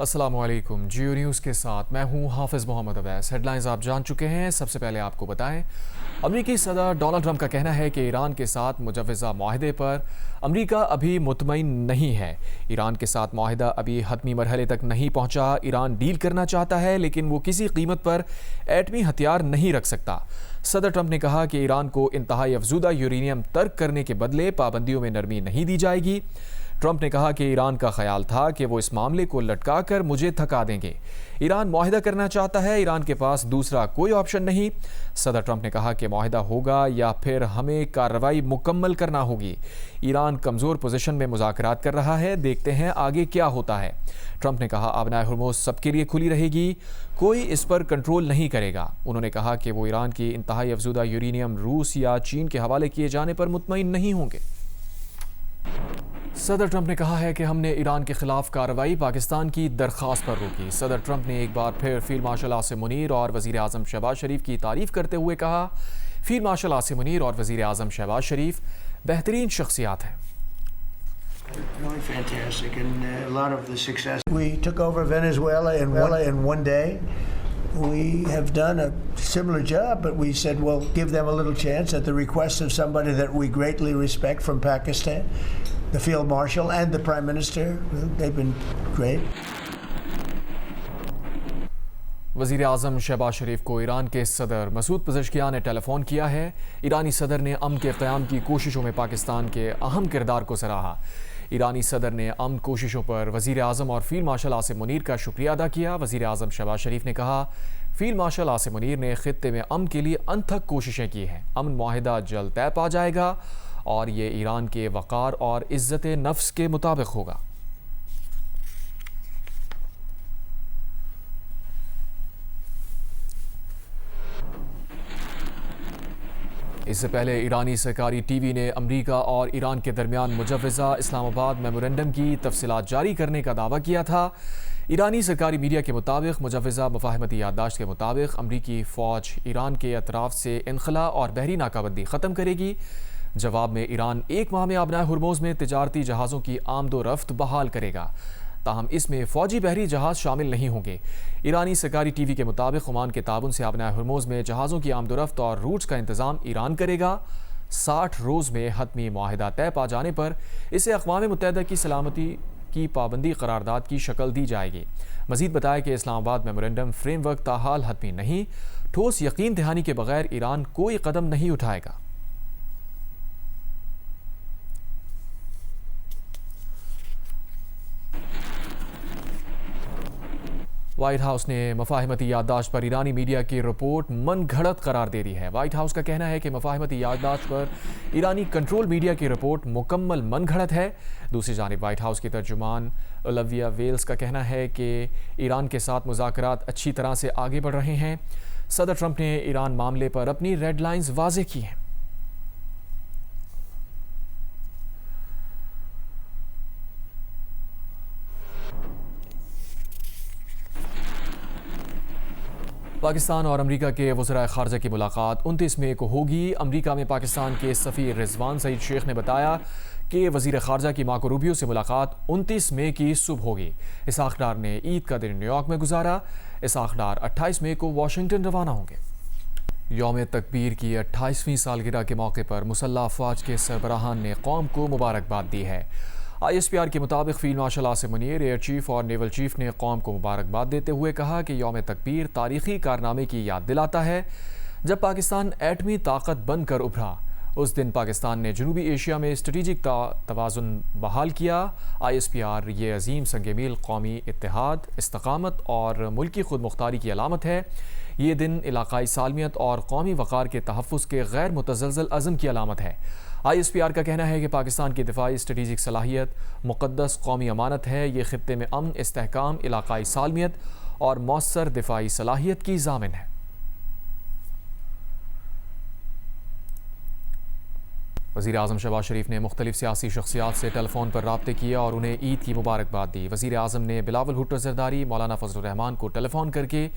السلام علیکم، جیو نیوز کے ساتھ میں ہوں حافظ محمد اویس۔ ہیڈ لائنز آپ جان چکے ہیں۔ سب سے پہلے آپ کو بتائیں، امریکی صدر ڈونلڈ ٹرمپ کا کہنا ہے کہ ایران کے ساتھ مجوزہ معاہدے پر امریکہ ابھی مطمئن نہیں ہے۔ ایران کے ساتھ معاہدہ ابھی حتمی مرحلے تک نہیں پہنچا۔ ایران ڈیل کرنا چاہتا ہے لیکن وہ کسی قیمت پر ایٹمی ہتھیار نہیں رکھ سکتا۔ صدر ٹرمپ نے کہا کہ ایران کو انتہائی افزودہ یورینیم ترک کرنے کے بدلے پابندیوں میں نرمی نہیں دی جائے گی۔ ٹرمپ نے کہا کہ ایران کا خیال تھا کہ وہ اس معاملے کو لٹکا کر مجھے تھکا دیں گے۔ ایران معاہدہ کرنا چاہتا ہے، ایران کے پاس دوسرا کوئی آپشن نہیں۔ صدر ٹرمپ نے کہا کہ معاہدہ ہوگا یا پھر ہمیں کارروائی مکمل کرنا ہوگی۔ ایران کمزور پوزیشن میں مذاکرات کر رہا ہے، دیکھتے ہیں آگے کیا ہوتا ہے۔ ٹرمپ نے کہا آبنائے ہرموز سب کے لیے کھلی رہے گی، کوئی اس پر کنٹرول نہیں کرے گا۔ انہوں نے کہا کہ وہ ایران کی انتہائی افزودہ یورینیم روس یا چین کے حوالے کیے جانے پر مطمئن نہیں ہوں گے۔ صدر ٹرمپ نے کہا ہے کہ ہم نے ایران کے خلاف کارروائی پاکستان کی درخواست پر روکی۔ صدر ٹرمپ نے ایک بار پھر فیلڈ مارشل عاصم منیر اور وزیر اعظم شہباز شریف کی تعریف کرتے ہوئے کہا، فیلڈ مارشل عاصم منیر اور وزیر اعظم شہباز شریف بہترین شخصیات ہیں۔ Really fantastic, and a lot of the success. We took over Venezuela in one day. We have done a similar job, but we said we'll give them a little chance at the request of somebody that we greatly respect from Pakistan, the Field Marshal and the Prime Minister. They've been great. وزیر اعظم شہباز شریف کو ایران کے صدر Masoud Pezeshkian نے ٹیلی phone کیا ہے۔ ایرانی صدر نے امن کے قیام کی کوششوں میں پاکستان کے اہم کردار کو سراہا۔ ایرانی صدر نے امن کوششوں پر وزیر اعظم اور فیلڈ مارشل عاصم منیر کا شکریہ ادا کیا۔ وزیر اعظم شہباز شریف نے کہا، فیلڈ مارشل عاصم منیر نے خطے میں امن کے لیے انتھک کوششیں کی ہیں۔ امن معاہدہ جلد طے پا جائے گا اور یہ ایران کے وقار اور عزت نفس کے مطابق ہوگا۔ اس سے پہلے ایرانی سرکاری ٹی وی نے امریکہ اور ایران کے درمیان مجوزہ اسلام آباد میمورنڈم کی تفصیلات جاری کرنے کا دعویٰ کیا تھا۔ ایرانی سرکاری میڈیا کے مطابق مجوزہ مفاہمتی یادداشت کے مطابق امریکی فوج ایران کے اطراف سے انخلاء اور بحری ناکہ بندی ختم کرے گی۔ جواب میں ایران ایک ماہ میں آبنائے ہرموز میں تجارتی جہازوں کی آمد و رفت بحال کرے گا، تاہم اس میں فوجی بحری جہاز شامل نہیں ہوں گے۔ ایرانی سرکاری ٹی وی کے مطابق عمان کے تعاون سے آبنائے ہرموز میں جہازوں کی آمد و رفت اور روٹس کا انتظام ایران کرے گا۔ 60 روز میں حتمی معاہدہ طے پا جانے پر اسے اقوام متحدہ کی سلامتی کی پابندی قرارداد کی شکل دی جائے گی۔ مزید بتایا کہ اسلام آباد میمورنڈم فریم ورک تاحال حتمی نہیں، ٹھوس یقین دہانی کے بغیر ایران کوئی قدم نہیں اٹھائے گا۔ وائٹ ہاؤس نے مفاہمتی یادداشت پر ایرانی میڈیا کی رپورٹ من گھڑت قرار دے دی ہے۔ وائٹ ہاؤس کا کہنا ہے کہ مفاہمتی یادداشت پر ایرانی کنٹرول میڈیا کی رپورٹ مکمل من گھڑت ہے۔ دوسری جانب وائٹ ہاؤس کی ترجمان اولویا ویلز کا کہنا ہے کہ ایران کے ساتھ مذاکرات اچھی طرح سے آگے بڑھ رہے ہیں۔ صدر ٹرمپ نے ایران معاملے پر اپنی ریڈ لائنز واضح کی ہیں۔ پاکستان اور امریکہ کے وزرائے خارجہ کی ملاقات 29 مئی کو ہوگی۔ امریکہ میں پاکستان کے سفیر رضوان سعید شیخ نے بتایا کہ وزیر خارجہ کی مارکو روبیو سے ملاقات 29 مئی کی صبح ہوگی۔ اسحاق ڈار نے عید کا دن نیو یارک میں گزارا۔ اسحاق ڈار 28 مئی کو واشنگٹن روانہ ہوں گے۔ یوم تکبیر کی 28ویں سالگرہ کے موقع پر مسلح افواج کے سربراہان نے قوم کو مبارکباد دی ہے۔ ISPR کے مطابق field marshal Asim Munir, air chief اور نیول چیف نے قوم کو مبارکباد دیتے ہوئے کہا کہ یوم تکبیر تاریخی کارنامے کی یاد دلاتا ہے۔ جب پاکستان ایٹمی طاقت بن کر ابھرا، اس دن پاکستان نے جنوبی ایشیا میں اسٹریٹجک توازن بحال کیا۔ ISPR یہ عظیم سنگ میل قومی اتحاد، استقامت اور ملکی خود مختاری کی علامت ہے۔ یہ دن علاقائی سالمیت اور قومی وقار کے تحفظ کے غیر متزلزل عزم کی علامت ہے۔ ISPR کا کہنا ہے کہ پاکستان کی دفاعی اسٹریٹجک صلاحیت مقدس قومی امانت ہے۔ یہ خطے میں امن، استحکام، علاقائی سالمیت اور مؤثر دفاعی صلاحیت کی ضامن ہے۔ وزیر اعظم شہباز شریف نے مختلف سیاسی شخصیات سے ٹیلی فون پر رابطے کیے اور انہیں عید کی مبارکباد دی۔ وزیر اعظم نے بلاول بھٹو زرداری، مولانا فضل الرحمان کو ٹیلی فون کر کے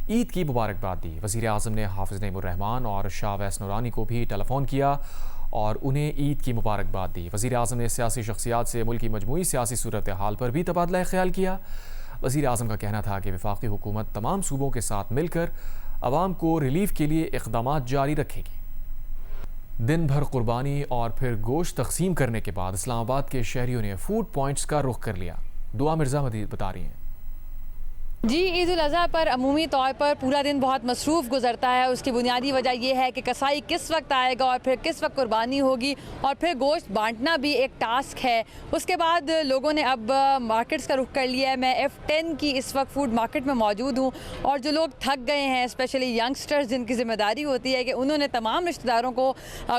عید کی مبارکباد دی۔ وزیر اعظم نے حافظ نعیم الرحمان اور شاہ ویس نورانی کو بھی ٹیلی فون کیا اور انہیں عید کی مبارکباد دی۔ وزیر اعظم نے سیاسی شخصیات سے ملک کی مجموعی سیاسی صورتحال پر بھی تبادلہ خیال کیا۔ वज़ीर आज़म का कहना था कि वफाकी हुकूमत तमाम सूबों के साथ मिलकर आवाम को रिलीफ के लिए इक़दामात जारी रखेगी। दिन भर कुर्बानी और फिर गोश्त तकसीम करने के बाद इस्लामाबाद के शहरियों ने फूड पॉइंट्स का रुख कर लिया। दुआ मिर्ज़ा मजीद बता रही हैं। जी, ईद उल अज़हा पर अमूमी तौर पर पूरा दिन बहुत मसरूफ़ गुजरता है। उसकी बुनियादी वजह यह है कि कसाई किस वक्त आएगा और फिर किस वक्त कुर्बानी होगी और फिर गोश्त बांटना भी एक टास्क है। उसके बाद लोगों ने अब मार्केट्स का रुख कर लिया है। मैं F10 की इस वक्त फूड मार्केट में मौजूद हूँ और जो लोग थक गए हैं, स्पेशली यंगस्टर्स जिनकी ज़िम्मेदारी होती है कि उन्होंने तमाम रिश्तेदारों को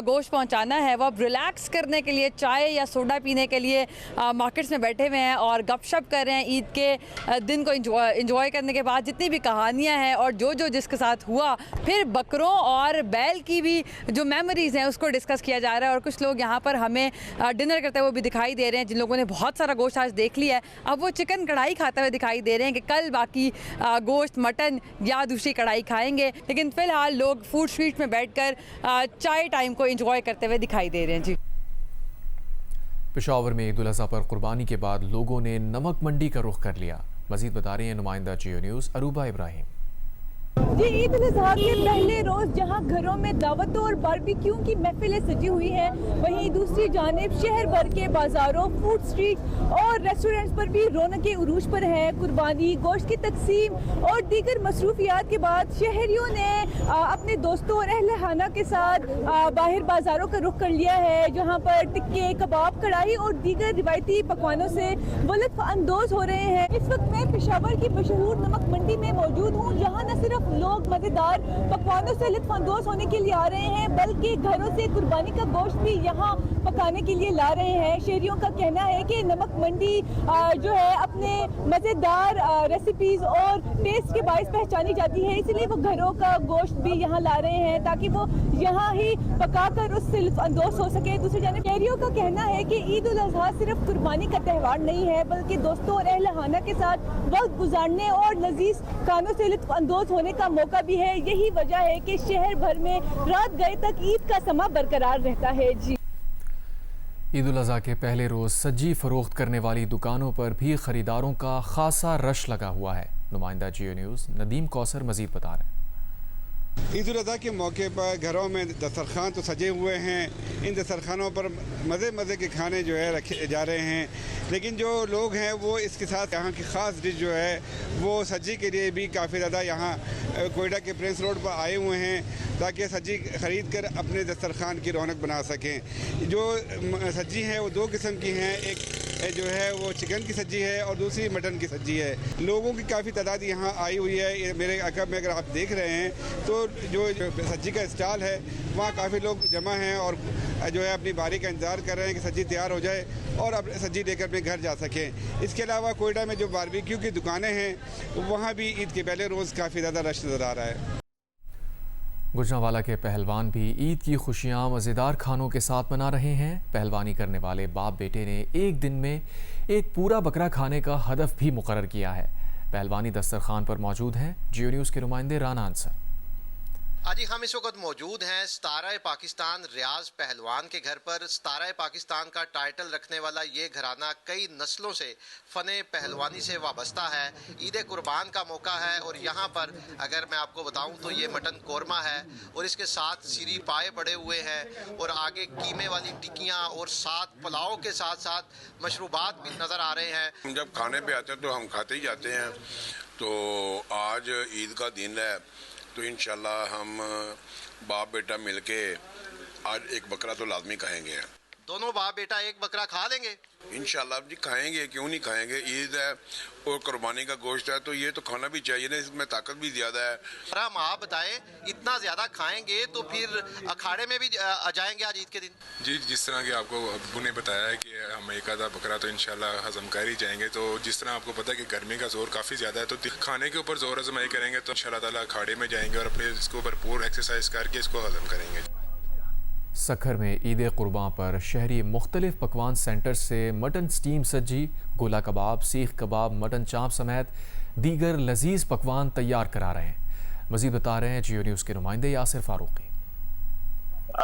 गोश्त पहुँचाना है, वो अब रिलैक्स करने के लिए चाय या सोडा पीने के लिए मार्केट्स में बैठे हुए हैं और गपशप कर रहे हैं। ईद के दिन को इंजॉय करने के बाद जितनी भी कहानियां हैं और जो जिसके साथ हुआ, फिर बकरों और बैल की भी जो मेमोरीज हैं उसको डिस्कस किया जा रहा है। और कुछ लोग यहाँ पर हमें डिनर करते हुए भी दिखाई दे रहे हैं। जिन लोगों ने बहुत सारा गोश्त आज देख लिया है, अब वो चिकन कढ़ाई खाते हुए दिखाई दे रहे हैं कि कल बाकी गोश्त, मटन या दूसरी कढ़ाई खाएंगे। लेकिन फिलहाल लोग फूड स्ट्रीट में बैठकर चाय टाइम को इंजॉय करते हुए दिखाई दे रहे हैं। जी, पेशावर में ईद उल अज़हा पर कुर्बानी के बाद लोगों ने नमक मंडी का रुख कर लिया। मजीद बता रही हैं नुमाइंदा जियो न्यूज़ अरूबा इब्राहिम। जी, ईद उल अज़हा के पहले रोज़ जहां घरों में दावतों और बारबेक्यू की महफिलें सजी हुई हैं, वहीं दूसरी जानिब शहर भर के बाज़ारों, फूड स्ट्रीट और रेस्टोरेंट्स पर भी रौनकें उरूज पर है। कुर्बानी, गोश्त की तकसीम और दीगर मसरूफियात के बाद शहरियों ने अपने दोस्तों और अहल खाना के साथ बाहर बाज़ारों का रुख कर लिया है, जहाँ पर टिक्के, कबाब, कढ़ाई और दीगर रिवायती पकवानों से वो लुत्फ़ अंदोज़ हो रहे हैं। इस वक्त मैं पेशावर की मशहूर नमक मंडी में मौजूद हूँ, जहाँ न सिर्फ लोग मज़ेदार पकवानों से लुत्फ़ अंदोज़ होने के लिए आ रहे हैं, बल्कि घरों से कुर्बानी का गोश्त भी यहाँ पकाने के लिए ला रहे हैं। शहरियों का कहना है कि नमक मंडी जो है अपने मज़ेदार रेसिपीज़ और टेस्ट के बायस पहचानी जाती है, इसलिए वो घरों का गोश्त भी यहाँ ला रहे हैं ताकि वो यहाँ ही पकाकर उससे लुत्फ़ अंदोज़ हो सके। दूसरी जानिब शहरियों का कहना है कि ईद उल अज़हा सिर्फ कुर्बानी का त्यौहार नहीं है, बल्कि दोस्तों और अहल खाना के साथ वक्त गुजारने और लजीज खानों से लुत्फ़ अंदोज़ होने का मौका भी है। यही वजह है कि शहर भर में रात गए तक ईद का समा बरकरार रहता है। जी, ईद उल अज़हा के पहले रोज़ सज्जी फ़रोख्त करने वाली दुकानों पर भी ख़रीदारों का खासा रश लगा हुआ है। नुमाइंदा जियो न्यूज़ नदीम कौसर मज़ीद बता रहे हैं। ईद उल अज़हा के मौके पर घरों में दस्तरखान तो सजे हुए हैं। इन दस्तरखानों पर मज़े के खाने जो है रखे जा रहे हैं, लेकिन जो लोग हैं वो इसके साथ यहाँ की ख़ास डिश जो है वो सज्जी के लिए भी काफ़ी ज़्यादा यहाँ कोयटा के प्रिंस रोड पर आए हुए हैं ताकि सज्जी ख़रीद कर अपने दस्तरखान की रौनक बना सकें। जो सज्जी है वो दो किस्म की हैं, एक जो है वो चिकन की सज्जी है और दूसरी मटन की सज्जी है। लोगों की काफ़ी तादाद यहाँ आई हुई है। मेरे अकब में अगर आप देख रहे हैं तो जो सज्जी का स्टॉल है वहाँ काफ़ी लोग जमा हैं और जो है अपनी बारी का इंतज़ार कर रहे हैं कि सज्जी तैयार हो जाए और अब सज्जी लेकर अपने घर जा सकें। इसके अलावा कोयटा में जो बारबेक्यू की दुकानें हैं वहाँ भी ईद के पहले रोज़ काफ़ी ज़्यादा रश नज़र आ रहा है। गुजरांवाला के पहलवान भी ईद की खुशियां मज़ेदार खानों के साथ मना रहे हैं। पहलवानी करने वाले बाप बेटे ने एक दिन में एक पूरा बकरा खाने का हदफ भी मुकर्रर किया है। पहलवानी दस्तरखान पर मौजूद हैं जियो न्यूज़ के नुमाइंदे राना अंसर। आज हम इस वक्त मौजूद हैं सितारा पाकिस्तान रियाज पहलवान के घर पर। सितारा पाकिस्तान का टाइटल रखने वाला ये घराना कई नस्लों से फ़ने पहलवानी से वाबस्ता है। ईद कुर्बान का मौका है और यहाँ पर अगर मैं आपको बताऊँ तो ये मटन कोरमा है और इसके साथ सीरी पाए पड़े हुए हैं और आगे कीमे वाली टिक्कियाँ और साथ पुलाव के साथ साथ मशरूबात भी नज़र आ रहे हैं। हम जब खाने पे आते हैं तो हम खाते ही जाते हैं। तो आज ईद का दिन है तो इंशाल्लाह हम बाप बेटा मिलके आज एक बकरा तो लाजमी खाएंगे। दोनों बाप बेटा एक बकरा खा लेंगे इंशाल्लाह जी, खाएंगे, क्यों नहीं खाएंगे। ईद है और कुर्बानी का गोश्त है तो ये तो खाना भी चाहिए ना, इसमें ताकत भी ज़्यादा है। हम आप बताएं, इतना ज़्यादा खाएंगे तो फिर अखाड़े में भी जाएंगे आज ईद के दिन? जी, जिस तरह की आपको अब्बू ने बताया है कि हम एक आधा बकरा तो इंशाल्लाह हजम कर ही जाएंगे। तो जिस तरह आपको पता है कि गर्मी का जोर काफ़ी ज़्यादा है, तो खाने के ऊपर जोर आजमाई करेंगे तो इंशाल्लाह ताला अखाड़े में जाएंगे और अपने इसको भरपूर एक्सरसाइज करके इसको हजम करेंगे। सखर में ईद कुर्बान पर शहरी मुख्तलिफ पकवान सेंटर से मटन स्टीम सज्जी, गोला कबाब, सीख कबाब, मटन चाप समेत दीगर लजीज पकवान तैयार करा रहे हैं। मज़ीद बता रहे हैं जियो न्यूज़ के नुमाइंदे यासिर फारूकी।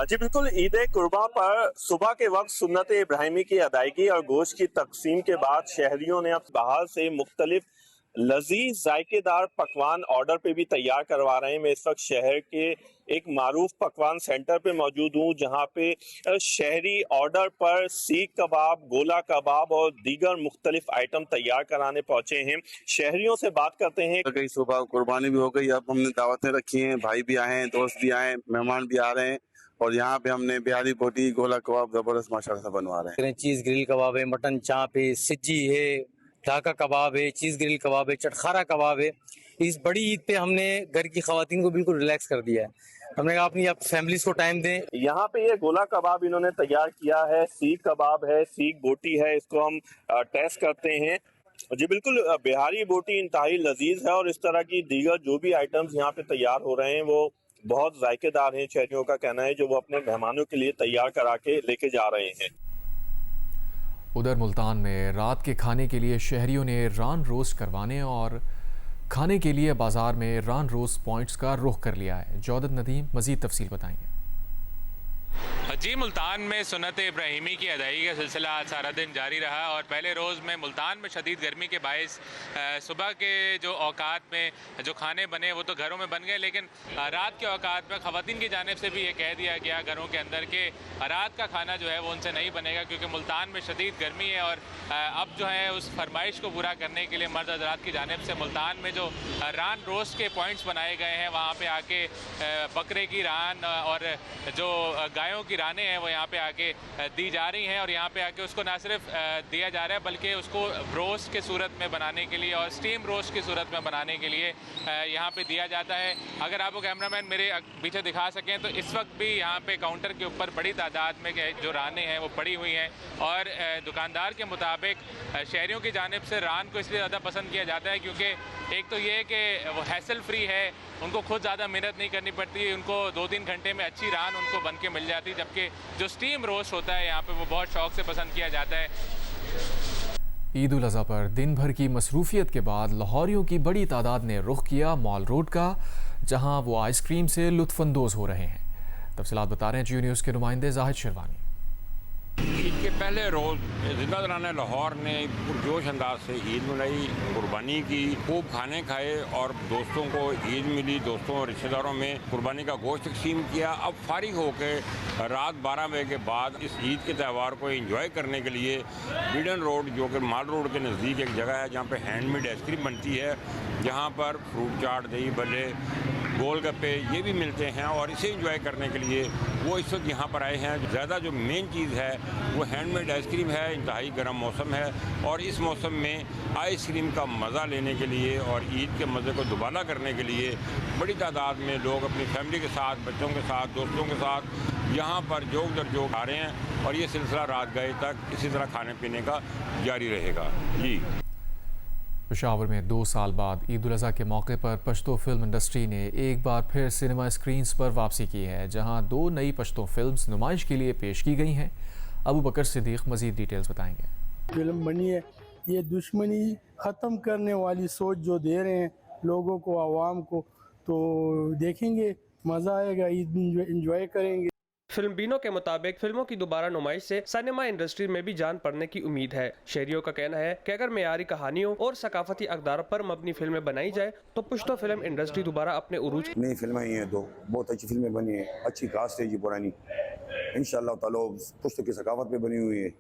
जी बिल्कुल, ईद कुर्बान पर सुबह के वक्त सुन्नत इब्राहिमी की अदायगी और गोश्त की तकसीम के बाद शहरियों ने अब बाहर से मुख्तलिफ लजीज जायकेदार पकवान ऑर्डर पे भी तैयार करवा रहे हैं। मैं इस वक्त शहर के एक मारूफ पकवान सेंटर पे मौजूद हूँ, जहाँ पे शहरी ऑर्डर पर सीख कबाब, गोला कबाब और दीगर मुख्तलिफ आइटम तैयार कराने पहुंचे हैं। शहरियों से बात करते हैं। कई सुबह कुर्बानी भी हो गई, अब हमने दावतें रखी हैं, भाई भी आए हैं, दोस्त भी आए हैं, मेहमान भी आ रहे हैं, और यहाँ पे हमने बिहारी बोटी, गोला कबाब जबरदस्त माशाल्लाह से बनवा रहे हैं। चीज ग्रिल कबाब है, मटन चाप है, सिज्जी है, ढाका कबाब है, चीज ग्रिल कबाब है, चटखारा कबाब है। इस बड़ी ईद पे हमने घर की खवातीन को बिल्कुल रिलैक्स कर दिया है। हमने कहा अपनी फैमिलीज को टाइम दें। यहाँ पे ये गोला कबाब इन्होंने तैयार किया है, सीख कबाब है, सीख बोटी है, इसको हम टेस्ट करते हैं। जी बिल्कुल, बिहारी बोटी इंतहाई लजीज है और इस तरह की दीगर जो भी आइटम्स यहाँ पे तैयार हो रहे हैं वो बहुत जायकेदार हैं। शहरियों का कहना है जो वो अपने मेहमानों के लिए तैयार करा के लेके जा रहे हैं। उधर मुल्तान में रात के खाने के लिए शहरियों ने रान रोस्ट करवाने और खाने के लिए बाजार में रान रोस्ट पॉइंट्स का रुख कर लिया है। जौदत नदीम मजीद तफसील बताएंगे। जी, मुल्तान में सुन्नत इब्राहिमी की अदायगी का सिलसिला आज सारा दिन जारी रहा और पहले रोज़ में मुल्तान में शदीद गर्मी के बायस सुबह के जो औकात में जो खाने बने वो तो घरों में बन गए, लेकिन रात के औकात में ख़वातीन की जानिब से भी ये कह दिया गया घरों के अंदर के रात का खाना जो है वो उनसे नहीं बनेगा, क्योंकि मुल्तान में शदीद गर्मी है। और अब जो है उस फरमाइश को पूरा करने के लिए मर्द हज़रात की जानिब से मुल्तान में जो रान रोस्ट के पॉइंट्स बनाए गए हैं, वहाँ पर आके बकरे की रान और जो गायों की रानें हैं वो यहाँ पे आके दी जा रही हैं और यहाँ पे आके उसको ना सिर्फ दिया जा रहा है बल्कि उसको रोस्ट के सूरत में बनाने के लिए और स्टीम रोस्ट की सूरत में बनाने के लिए यहाँ पे दिया जाता है। अगर आपको कैमरामैन मेरे पीछे दिखा सकें तो इस वक्त भी यहाँ पे काउंटर के ऊपर बड़ी तादाद में जो रानें हैं वो पड़ी हुई हैं और दुकानदार के मुताबिक शहरियों की जानिब से रान को इसलिए ज़्यादा पसंद किया जाता है क्योंकि एक तो ये कि वो हैसल फ्री है, उनको खुद ज़्यादा मेहनत नहीं करनी पड़ती, उनको 2-3 घंटे में अच्छी रान उनको बन के मिल जाती, जबकि जो स्टीम रोस्ट होता है यहाँ पे वो बहुत शौक से पसंद किया जाता है। ईद उल अज़हा पर दिन भर की मसरूफियत के बाद लाहौरियों की बड़ी तादाद ने रुख किया मॉल रोड का, जहां वो आइसक्रीम से लुत्फ़अंदोज़ हो रहे हैं। तफसीलात बता रहे हैं जियो न्यूज़ के नुमाइंदे जाहिद शेरवानी। ईद के पहले रोज़ ज़िंदादरान लाहौर ने पुरजोश अंदाज से ईद मनाई, कुर्बानी की, खूब खाने खाए और दोस्तों को ईद मिली, दोस्तों और रिश्तेदारों में कुर्बानी का गोश्त तकसीम किया। अब फारिग होकर रात 12 बजे के बाद इस ईद के त्यौहार को एंजॉय करने के लिए बीडन रोड, जो कि माल रोड के नज़दीक एक जगह है जहाँ पर हैंडमेड आइसक्रीम बनती है, जहाँ पर फ्रूट चाट, दही भल्ले, गोलगप्पे ये भी मिलते हैं और इसे एंजॉय करने के लिए वो इस वक्त यहाँ पर आए हैं। ज़्यादा जो मेन चीज़ है वो हैंडमेड आइसक्रीम है। इंतहाई गर्म मौसम है और इस मौसम में आइसक्रीम का मज़ा लेने के लिए और ईद के मज़े को दुबारा करने के लिए बड़ी तादाद में लोग अपनी फैमिली के साथ, बच्चों के साथ, दोस्तों के साथ यहाँ पर जोक दर जोक आ रहे हैं और ये सिलसिला रात गए तक इसी तरह खाने पीने का जारी रहेगा। जी, पेशावर में 2 साल बाद ईद उल अज़हा के मौके पर पश्तो फिल्म इंडस्ट्री ने एक बार फिर सिनेमा स्क्रीन्स पर वापसी की है, जहां 2 नई पश्तो फिल्म्स नुमाइश के लिए पेश की गई हैं। अबू बकर सिद्दीक मजीद डिटेल्स बताएंगे। फिल्म बनी है, ये दुश्मनी ख़त्म करने वाली सोच जो दे रहे हैं लोगों को, आवाम को, तो देखेंगे, मज़ा आएगा, ईद इंजॉय करेंगे। फिल्म बीनों के मुताबिक फिल्मों की दोबारा नुमाइश से सिनेमा इंडस्ट्री में भी जान पड़ने की उम्मीद है। शहरियों का कहना है कि अगर मेयारी कहानियों और सकाफती अक़दार पर मबनी फिल्में बनाई जाए तो पुश्तो फिल्म इंडस्ट्री दोबारा अपने उरूज। नई फिल्में ही हैं, 2 बहुत अच्छी फिल्में बनी हैं, अच्छी कास्ट है जी पुरानी, इंशाल्लाह ताला पुश्तो की सकाफत पे बनी हुई है,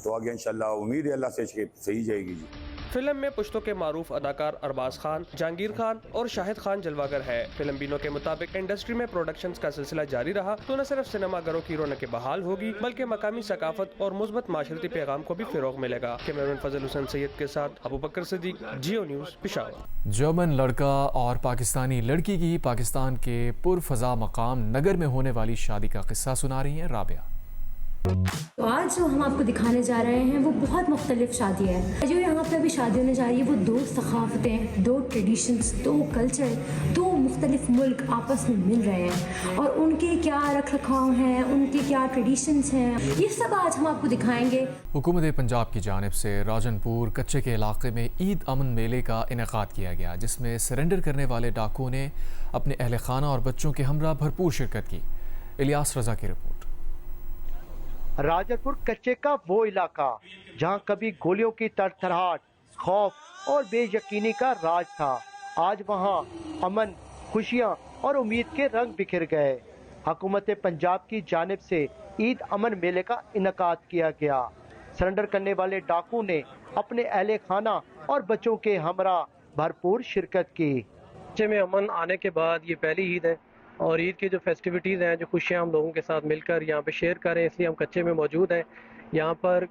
तो आगे इंशाल्लाह उम्मीद है अल्लाह से सही जाएगी जी। फिल्म में पुश्तो के मारूफ अदाकार अरबाज खान, जहांगीर खान और शाहिद खान जलवागर है। फिल्म बीनों के मुताबिक इंडस्ट्री में प्रोडक्शंस का सिलसिला जारी रहा तो न सिर्फ सिनेमा घरों की रौनक बहाल होगी बल्कि मकामी सकाफत और मुस्बत माशरती पैगाम को भी फिरोग मिलेगा। कैमरामैन फजल हुसैन सैयद के साथ अबू बकर सिद्दीक, जियो न्यूज़, पेशावर। जर्मन लड़का और पाकिस्तानी लड़की की पाकिस्तान के पुरफजा मकाम नगर में होने वाली शादी का किस्सा सुना रही हैं राबिया। तो आज जो हम आपको दिखाने जा रहे हैं वो बहुत मुख्तलिफ शादी है। जो यहाँ पे अभी शादी होने जा रही है वो 2 सकाफतें, 2 ट्रेडिशंस, 2 कल्चर, 2 मुख्तलिफ मुल्क आपस में मिल रहे हैं और उनके क्या रख रखाव हैं, उनके क्या ट्रेडिशंस हैं, ये सब आज हम आपको दिखाएंगे। हुकूमत पंजाब की जानिब से राजनपुर कच्चे के इलाके में ईद अमन मेले का इनेकाद किया गया, जिसमें सरेंडर करने वाले डाकुओं ने अपने अहल खाना और बच्चों के हमरा भरपूर शिरकत की। इलियास रजा की रिपोर्ट। राजनपुर कच्चे का वो इलाका जहां कभी गोलियों की तड़तड़ाहट, खौफ اور بے یقینی کا راج تھا. آج وہاں امن، خوشیاں اور امید کے رنگ بکھر گئے. حکومت پنجاب کی جانب سے عید امن میلے کا انعقاد کیا گیا. سرنڈر کرنے والے ڈاکو نے اپنے اہل خانہ اور بچوں کے ہمراہ بھرپور شرکت کی. کچے میں امن آنے کے بعد یہ پہلی عید ہے اور عید کی جو فیسٹیوٹیز ہیں، جو خوشیاں ہم لوگوں کے ساتھ مل کر یہاں پہ شیئر کریں، اس لیے ہم کچے میں موجود ہیں. یہاں پر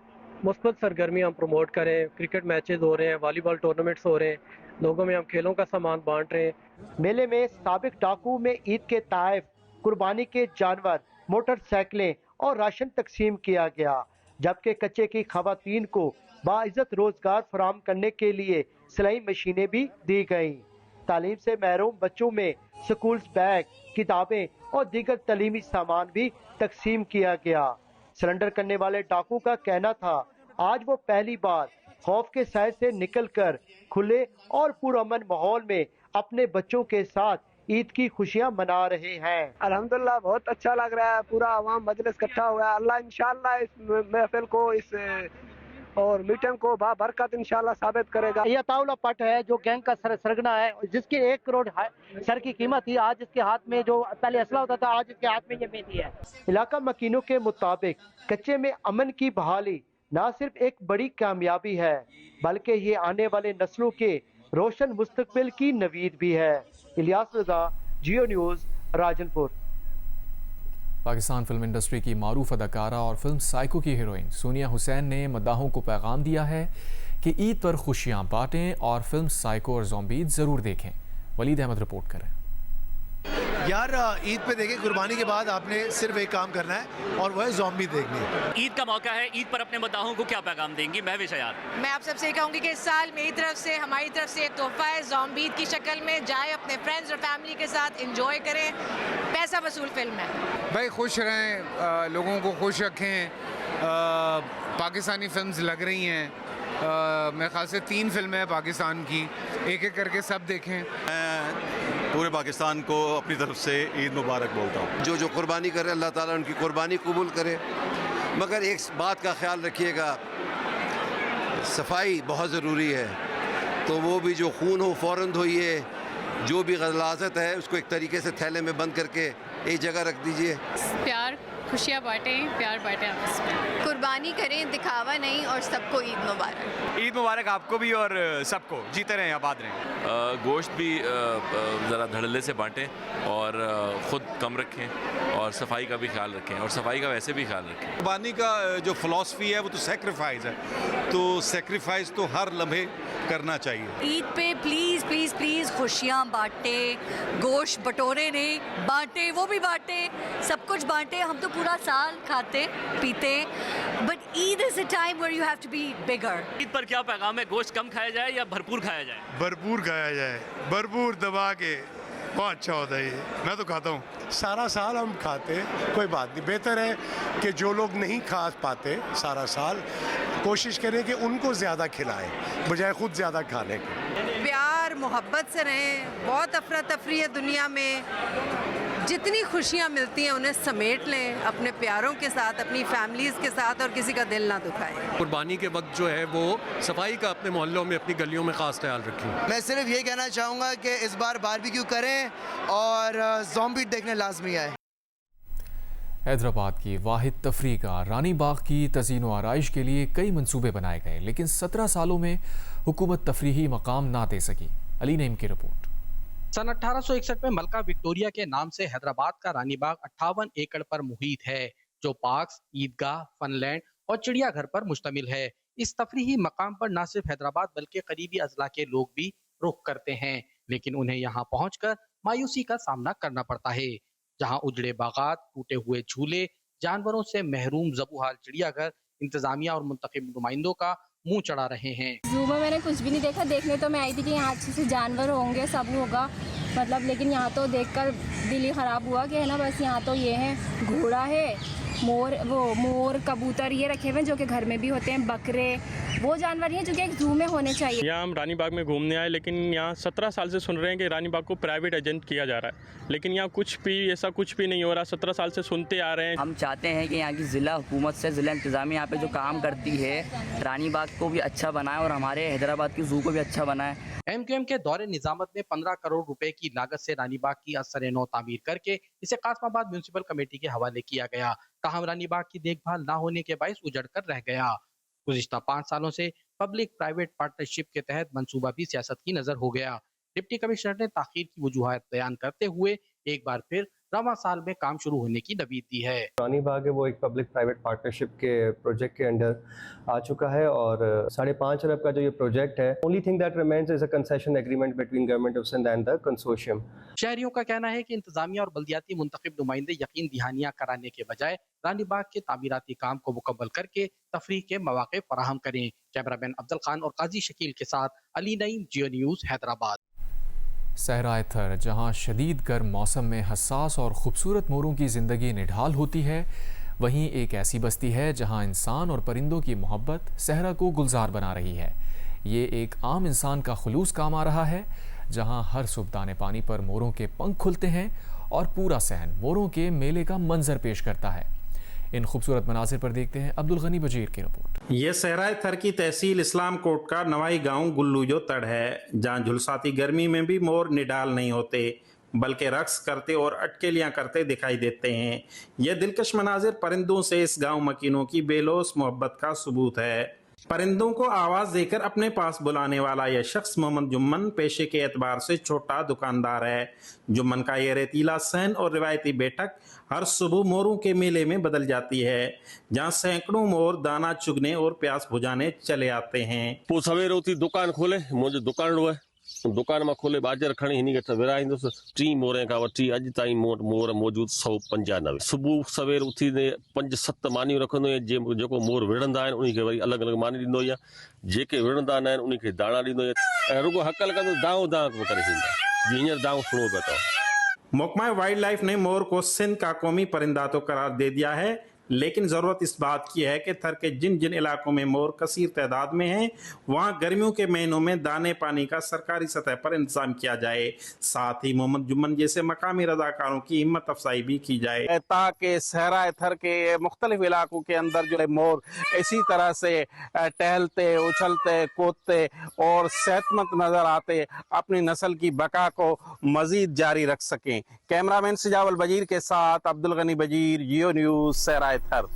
مثبت سرگرمیاں ہم پروموٹ کریں. کرکٹ میچز ہو رہے ہیں، والی بال ٹورنامنٹس ہو رہے ہیں، لوگوں میں ہم کھیلوں کا سامان بانٹ رہے ہیں. میلے میں سابق ڈاکو میں عید کے تحائف، قربانی کے جانور، موٹر سائیکلیں اور راشن تقسیم کیا گیا، جبکہ کچے کی خواتین کو باعزت روزگار فراہم کرنے کے لیے سلائی مشینیں بھی دی گئیں. تعلیم سے محروم بچوں میں سکولز بیگ، کتابیں اور دیگر تعلیمی سامان بھی تقسیم کیا گیا. سرنڈر کرنے والے ڈاکو کا کہنا تھا آج وہ پہلی بار خوف کے سائے سے نکل کر کھلے اور پرامن ماحول میں اپنے بچوں کے ساتھ عید کی خوشیاں منا رہے ہیں. الحمدللہ بہت اچھا لگ رہا ہے. پورا عوام مجلس اکٹھا ہوا ہے. اللہ انشاءاللہ اس محفل کو، اس اور میٹنگ کو بابرکت انشاءاللہ ثابت کرے گا. یہ طاولہ پٹ ہے جو گینگ کا سرگنا ہے، جس کی 1 کروڑ سر کی قیمت تھی. آج اس کے ہاتھ میں جو پہلے اسلحہ ہوتا تھا، آج اس کے ہاتھ میں یہ مہندی ہے. علاقہ مکینوں کے مطابق کچے میں امن کی بحالی نہ صرف ایک بڑی کامیابی ہے بلکہ یہ آنے والے نسلوں کے روشن مستقبل کی نوید بھی ہے. الیاس رضا، جیو نیوز، راجن پور. پاکستان فلم انڈسٹری کی معروف اداکارہ اور فلم سائیکو کی ہیروئن سونیا حسین نے مداحوں کو پیغام دیا ہے کہ عید پر خوشیاں بانٹیں اور فلم سائیکو اور زومبیز ضرور دیکھیں. ولید احمد رپورٹ کریں. یار عید پہ دیکھیں، قربانی کے بعد آپ نے صرف ایک کام کرنا ہے اور وہ ہے زومبی دیکھنی. عید کا موقع ہے، عید پر اپنے مداحوں کو کیا پیغام دیں گی مہوش حیات؟ میں آپ سب سے کہوں گی کہ اس سال میری طرف سے، ہماری طرف سے ایک تحفہ ہے زومبی کی شکل میں. جائے اپنے فرینڈز اور فیملی کے ساتھ انجوائے کریں. پیسہ وصول فلم ہے. بھائی خوش رہیں، لوگوں کو خوش رکھیں. پاکستانی فلمز لگ رہی ہیں، میرے خیال سے 3 فلمیں ہیں پاکستان کی، ایک ایک کر کے سب دیکھیں. پورے پاکستان کو اپنی طرف سے عید مبارک بولتا ہوں. جو قربانی کرے اللہ تعالیٰ ان کی قربانی قبول کرے، مگر ایک بات کا خیال رکھیے گا، صفائی بہت ضروری ہے. تو وہ بھی جو خون ہو فوراً دھوئیے، جو بھی غلاظت ہے اس کو ایک طریقے سے تھیلے میں بند کر کے ایک جگہ رکھ دیجئے. پیار، خوشیاں بانٹیں، پیار بانٹیں آپس میں. قربانی کریں، دکھاوا نہیں، اور سب کو عید مبارک. عید مبارک آپ کو بھی اور سب کو. جیتے رہیں، آباد رہیں. گوشت بھی ذرا دھڑلے سے بانٹیں اور خود کم رکھیں اور صفائی کا بھی خیال رکھیں اور صفائی کا ویسے بھی خیال رکھیں. قربانی کا جو فلسفی ہے وہ تو سیکریفائز ہے، تو سیکریفائز تو ہر لمحے کرنا چاہیے. عید پہ پلیز پلیز پلیز خوشیاں بانٹیں. گوشت بٹورے نہیں بانٹے، وہ بھی بانٹے، سب کچھ بانٹے. ہم تو پورا سال کھاتے پیتے، but Eid is a time where you have to be bigger. Eid پر کیا پیغام ہے؟ گوشت کم کھایا جائے یا بھرپور کھایا جائے؟ بھرپور کھایا جائے، بھرپور دبا کے. بہت اچھا ہوتا ہے یہ، میں تو کھاتا ہوں. سارا سال ہم کھاتے، کوئی بات نہیں. بہتر ہے کہ جو لوگ نہیں کھا پاتے سارا سال، کوشش کریں کہ ان کو زیادہ کھلائیں بجائے خود زیادہ کھانے کے. پیار محبت سے رہیں. بہت افراتفری ہے دنیا میں. جتنی خوشیاں ملتی ہیں انہیں سمیٹ لیں اپنے پیاروں کے ساتھ، اپنی فیملیز کے ساتھ، اور کسی کا دل نہ دکھائیں. قربانی کے وقت جو ہے وہ صفائی کا اپنے محلوں میں، اپنی گلیوں میں خاص خیال رکھیں. میں صرف یہ کہنا چاہوں گا کہ اس بار باربیکیو کریں اور زومبی دیکھنے لازمی آئے. حیدرآباد کی واحد تفریح گاہ رانی باغ کی تزئین و آرائش کے لیے کئی منصوبے بنائے گئے، لیکن 17 سالوں میں حکومت تفریحی مقام نہ دے سکی. علی نعیم کی رپورٹ. سن 1861 میں ملکہ وکٹوریہ کے نام سے حیدرآباد کا رانی باغ 58 ایکڑ پر محیط ہے، جو پارکس، عیدگاہ، فن لینڈ اور چڑیا گھر پر مشتمل ہے. اس تفریحی مقام پر نہ صرف حیدرآباد بلکہ قریبی اضلاع کے لوگ بھی رخ کرتے ہیں، لیکن انہیں یہاں پہنچ کر مایوسی کا سامنا کرنا پڑتا ہے، جہاں اجڑے باغات، ٹوٹے ہوئے جھولے، جانوروں سے محروم ذبوحال چڑیا گھر انتظامیہ اور منتخب نمائندوں کا منہ چڑھا رہے ہیں. زو میں نے کچھ بھی نہیں دیکھا. دیکھنے تو میں آئی تھی کہ یہاں اچھے سے جانور ہوں گے، سب ہوگا لیکن یہاں تو دیکھ کر دل ہی خراب ہوا کہ ہے نا، بس یہاں تو یہ ہے، گھوڑا ہے، मोर कबूतर ये रखे हुए हैं जो कि घर में भी होते हैं, बकरे, वो जानवर हैं जो कि एक जू में होने चाहिए। यहाँ हम रानी बाग में घूमने आए, लेकिन यहाँ 17 साल से सुन रहे हैं कि रानी बाग को प्राइवेट एजेंट किया जा रहा है, लेकिन यहाँ ऐसा कुछ भी नहीं हो रहा। 17 साल से सुनते आ रहे हैं। हम चाहते हैं कि यहाँ की ज़िला हुकूमत से, ज़िला इंतज़ामिया यहाँ पे जो काम करती है, रानी बाग को भी अच्छा बनाए और हमारे हैदराबाद की ज़ू को भी अच्छा बनाए। MQM के दौरे निजामत में 15 करोड़ रुपए की लागत से रानी बाग की असर नौ तामीर करके इसे कासमाबाद म्यूनिसिपल कमेटी के हवाले किया गया। ताहम रानी बाग की देखभाल न होने के बायस उजड़ कर रह गया। गुज़िश्ता 5 सालों से पब्लिक प्राइवेट पार्टनरशिप के तहत मंसूबा भी सियासत की नजर हो गया। डिप्टी कमिश्नर ने ताखीर की वजूहात बयान करते हुए एक बार फिर रवां साल में काम शुरू होने की दबीत दी है। रानी बाग है वो एक पब्लिक प्राइवेट पार्टनरशिप के प्रोजेक्ट के अंडर आ चुका है और 5.5 अरब का जो ये प्रोजेक्ट है, only thing that remains is a concession agreement between government of Sindh and the consortium. शहरियों का कहना है कि इंतजामिया और बल्दियाती मुंतखब नुमाइंदे यकीन दहानियां कराने के बजाय रानी बाग के तामीराती काम को मुकम्मल करके तफरीह के मौके फराहम करें। कैमरामैन अफजल खान और काजी शकील के साथ अली नईम, जियो न्यूज़, हैदराबाद। सहराए थर, जहाँ शदीद गर्म मौसम में हसास और ख़ूबसूरत मोरों की ज़िंदगी निढाल होती है, वहीं एक ऐसी बस्ती है जहाँ इंसान और परिंदों की मोहब्बत सहरा को गुलजार बना रही है। ये एक आम इंसान का खुलूस काम आ रहा है, जहाँ हर सुबह दाने पानी पर मोरों के पंख खुलते हैं और पूरा सहन मोरों के मेले का मंजर पेश करता है। इन खूबसूरत मनाजिर पर देखते हैं अब्दुल गनी बजीर की रिपोर्ट। ये सहराए थर की तहसील इस्लाम कोट का नवाई गांव गुल्लू जो तड़ है, जहां झुलसाती गर्मी में भी मोर निडाल नहीं होते बल्कि रक्स करते और अटकेलियां करते दिखाई देते हैं। यह दिलकश मनाजिर परिंदों से इस गांव मकीनों की बेलोस मोहब्बत का सबूत है। परिंदों को आवाज देकर अपने पास बुलाने वाला यह शख्स मोहम्मद जुम्मन पेशे के एतबार से छोटा दुकानदार है। जुम्मन का ये रेतीला सहन और रिवायती बैठक हर सुबह मोरों के मेले में बदल जाती है, जहाँ सैकड़ों मोर दाना चुगने और प्यास बुझाने चले आते हैं। पोइ सवेर उथी दुकान खोले, मुंहिंजो दुकान है, दुकान में खोले बाजार खणी हिन खे विराईंदुसि। 3 मोरे खां वठी अॼु ताईं मोर मौजूद 195। सुबुह सवेर उथी 5-7 मानियूं रखंदो आहियां। जेको मोर विढ़ंदा आहिनि उन खे वरी अलॻि अलॻि मानी ॾींदो आहियां, जेके विढ़ंदा न आहिनि उन खे दाणा ॾींदो आहियां ऐं रुगो हकल कंदो दाव दाव करे छॾींदा, जीअं हींअर दाव सुणो पिया अथव। महकमा वाइल्ड लाइफ ने मोर को सिंध का कौमी परिंदा तो करार दे दिया है, लेकिन ज़रूरत इस बात की है कि थर के जिन जिन इलाकों में मोर कसीर तादाद में हैं, वहाँ गर्मियों के महीनों में दाने पानी का सरकारी सतह पर इंतजाम किया जाए। साथ ही मोहम्मद जुम्मन जैसे मकामी रजाकारों की हिम्मत अफजाई भी की जाए, ताकि सहराए थर के मुख्तलिफ इलाकों के अंदर जो है मोर इसी तरह से टहलते, उछलते, कूदते और सेहतमंद नजर आते अपनी नस्ल की बका को मजीद जारी रख सकें। कैमरामैन सिजावल बजीर के साथ अब्दुल गनी बजीर, जियो न्यूज़, सहराए थर।